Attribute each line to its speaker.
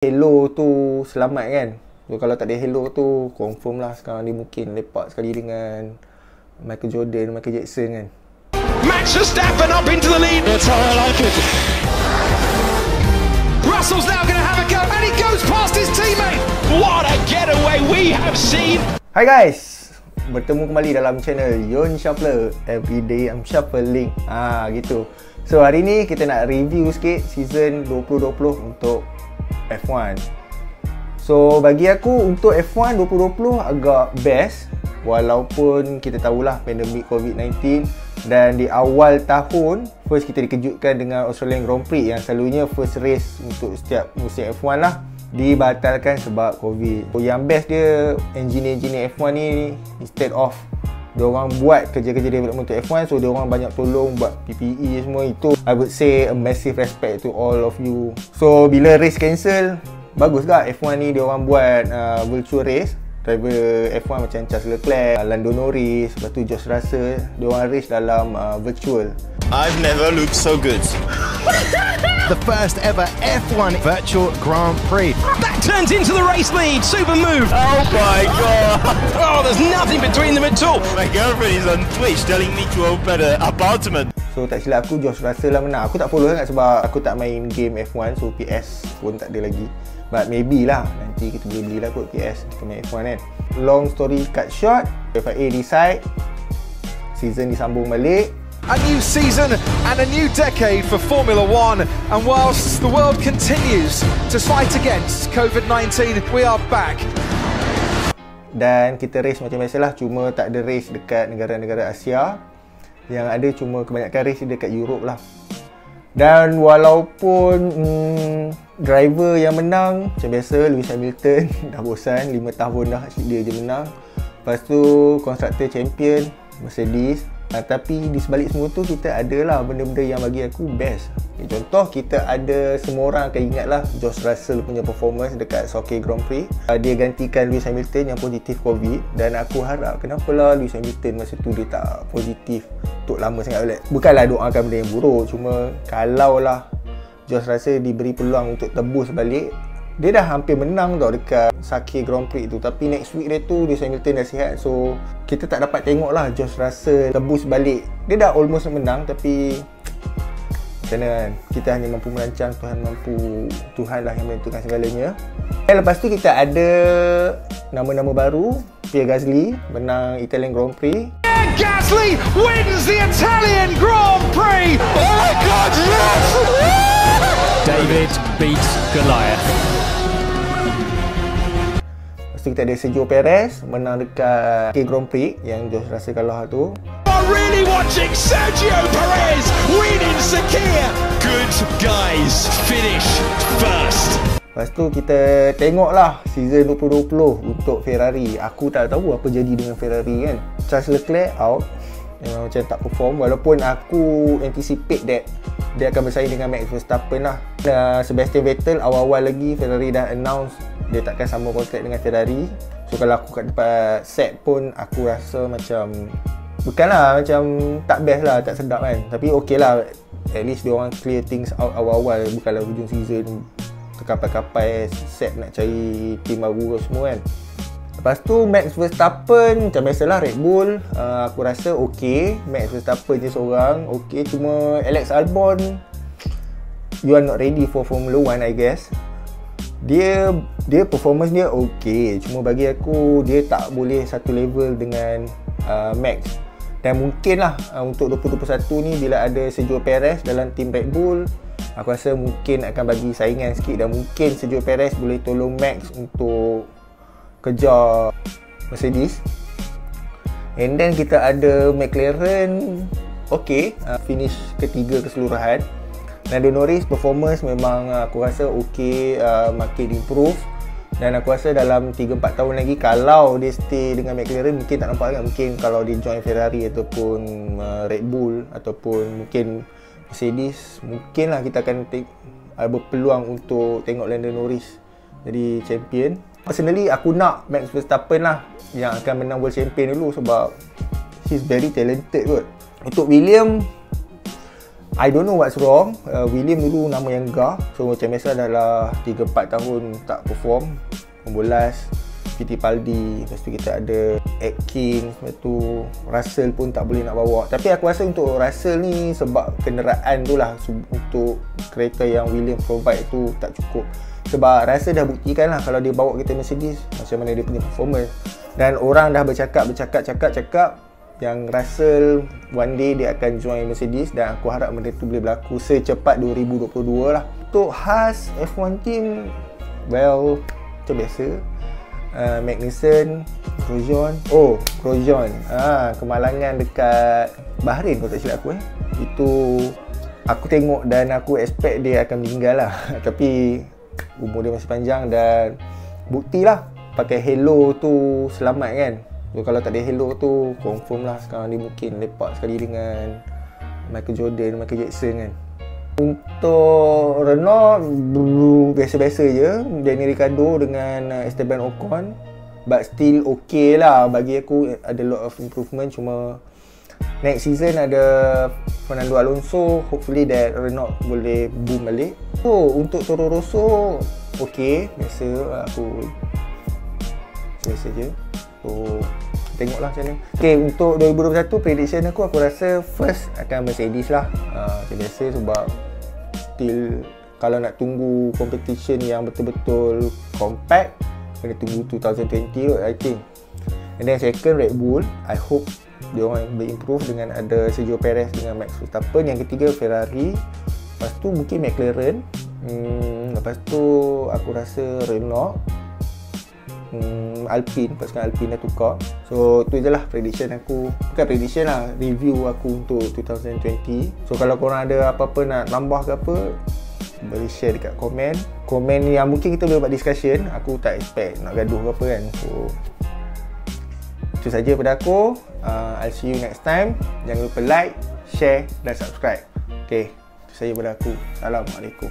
Speaker 1: Hello tu selamat kan. So kalau tak ada Hello tu, confirm lah sekarang dia mungkin lepak sekali dengan Michael Jordan, Michael Jackson kan.
Speaker 2: Max Verstappen up into the lead. That's how I like it. Russell's now going to have a go, and he goes past his teammate. What a getaway we have seen.
Speaker 1: Hi guys, bertemu kembali dalam channel Yon Shuffler. Everyday I'm shuffling. Gitu. So hari ni kita nak review sikit season 2020 untuk F1. So bagi aku untuk F1 2020 agak best, walaupun kita tahulah pandemik COVID-19 dan di awal tahun first kita dikejutkan dengan Australian Grand Prix yang selalunya first race untuk setiap musim F1 lah dibatalkan sebab COVID. So, yang best dia engineer F1 ni, instead of diorang buat kerja-kerja development untuk F1, so diorang banyak tolong buat PPE semua. Itu I would say a massive respect to all of you. So bila race cancel, bagus tak F1 ni diorang buat virtual race. Driver F1 macam Charles Leclerc, Lando Norris, lepas tu George Russell, diorang race dalam virtual.
Speaker 3: I've never looked so good.
Speaker 4: The first ever F1 virtual Grand Prix.
Speaker 2: That turns into the race lead. Super move.
Speaker 3: Oh my god!
Speaker 2: Oh, there's nothing between them at all.
Speaker 3: My girlfriend is on Twitch telling me to open an apartment.
Speaker 1: So tak silap aku, George Russell lah menang. Aku tak follow sangat sebab aku tak main game F1, so PS pun tak ada lagi. But maybe lah, nanti kita boleh belilah kot PS kita main F1 kan. Long story cut short, FIA decide season disambung balik.
Speaker 4: A new season and a new decade for Formula One. And whilst the world continues to fight against COVID-19, we are back.
Speaker 1: Dan kita race macam biasalah, cuma tak ada race dekat negara-negara Asia. Yang ada cuma kebanyakan race dekat Europe lah. Dan walaupun driver yang menang macam biasa, Lewis Hamilton dah bosan, 5 tahun dah dia je menang. Lepas tu constructor champion Mercedes. Tapi di sebalik semua tu kita adalah benda-benda yang bagi aku best. Contoh kita ada, semua orang akan ingat lah George Russell punya performance dekat Sochi Grand Prix. Dia gantikan Lewis Hamilton yang positif COVID. Dan aku harap kenapalah Lewis Hamilton masa tu dia tak positif untuk lama sangat. Bukanlah doakan benda yang buruk, cuma kalaulah George Russell diberi peluang untuk tebus balik, dia dah hampir menang tau dekat Sochi Grand Prix tu. Tapi next week dia tu Lewis Hamilton dah sihat, so kita tak dapat tengok lah George Russell tebus balik. Dia dah almost menang tapi macam mana kan, kita hanya mampu merancang, Tuhan lah yang menentukan segalanya. Dan lepas tu kita ada nama-nama baru. Pierre Gasly menang Italian Grand Prix.
Speaker 2: Gasly wins the Italian Grand Prix. Oh my god, yes!
Speaker 5: David beats Goliath.
Speaker 1: Lepas tu kita ada Sergio Perez menang dekat Grand Prix yang George Russell kalah tu.
Speaker 2: I'm really watching Sergio Perez win in Sakhir. Good guys finish first.
Speaker 1: Lepas tu kita tengoklah season 2020 untuk Ferrari. Aku tak tahu apa jadi dengan Ferrari kan. Charles Leclerc out, memang macam tak perform. Walaupun aku anticipate that dia akan bersaing dengan Max Verstappen lah. Sebastian Vettel awal-awal lagi Ferrari dah announce dia takkan sama kontrak dengan Ferrari. So kalau aku kat tempat set pun aku rasa macam, bukanlah macam tak best lah, tak sedap kan. Tapi okey lah, at least dia orang clear things out awal-awal. Bukanlah hujung season terkapai-kapai set nak cari tim baru semua kan. Lepas tu Max Verstappen macam biasalah Red Bull, aku rasa okey. Max Verstappen je seorang okey, cuma Alex Albon, you are not ready for Formula 1 I guess. Dia performance dia okey, cuma bagi aku dia tak boleh satu level dengan Max. Dan mungkin lah untuk 2021 ni bila ada Sergio Perez dalam tim Red Bull, aku rasa mungkin akan bagi saingan sikit. Dan mungkin Sergio Perez boleh tolong Max untuk kejar Mercedes. And then kita ada McLaren, okey, finish ketiga keseluruhan. Lando Norris performance memang aku rasa okey, makin improve. Dan aku rasa dalam 3-4 tahun lagi kalau dia stay dengan McLaren, mungkin tak nampak kan, mungkin kalau dia join Ferrari ataupun Red Bull ataupun mungkin Mercedes, mungkinlah kita akan berpeluang untuk tengok Lando Norris jadi champion. Personally aku nak Max Verstappen lah yang akan menang World Champion dulu sebab he's very talented kot. Untuk William, I don't know what's wrong. William dulu nama yang gah. So macam biasa adalah 3-4 tahun tak perform. Membolas Fittipaldi, lepas tu kita ada Atkins, lepas tu Russell pun tak boleh nak bawa. Tapi aku rasa untuk Russell ni sebab kenderaan tu lah, untuk kereta yang William provide tu tak cukup. Sebab Russell dah buktikan lah kalau dia bawa kereta Mercedes macam mana dia punya performance. Dan orang dah bercakap yang Russell one day dia akan join Mercedes, dan aku harap benda tu boleh berlaku secepat 2022 lah. Untuk Haas F1 team, well, macam biasa, Magnussen, Grosjean, kemalangan dekat Bahrain kalau tak silap aku. Itu aku tengok dan aku expect dia akan meninggal lah. Tapi umur dia masih panjang dan buktilah pakai halo tu selamat kan. So, kalau tak ada halo tu, confirm lah sekarang dia mungkin lepak sekali dengan Michael Jordan, Michael Jackson kan. Untuk Renault, biasa-biasa je. Daniel Ricciardo dengan Esteban Ocon, but still okay lah. Bagi aku ada lot of improvement. Cuma next season ada Fernando Alonso, hopefully that Renault boleh boom balik. So untuk Toro Rosso, okay, biasa aku biasa je. So tengoklah macam mana. Okay, untuk 2021 prediction aku rasa first akan Mercedes lah. Macam biasa sebab still kalau nak tunggu competition yang betul-betul compact, kena tunggu 2020 kot, I think. And then second Red Bull, I hope dia orang boleh improve dengan ada Sergio Perez dengan Max Verstappen. Yang ketiga Ferrari, lepas tu mungkin McLaren, lepas tu aku rasa Renault, Alpine, pasukan Alpine dah tukar. So tu je lah prediction aku. Bukan prediction lah, review aku untuk 2020. So kalau korang ada apa-apa nak tambah ke apa, boleh share dekat komen yang mungkin kita boleh buat discussion. Aku tak expect nak gaduh ke apa kan. So itu saja pada aku. I'll see you next time. Jangan lupa like, share dan subscribe. Okay, itu saja pada aku. Assalamualaikum.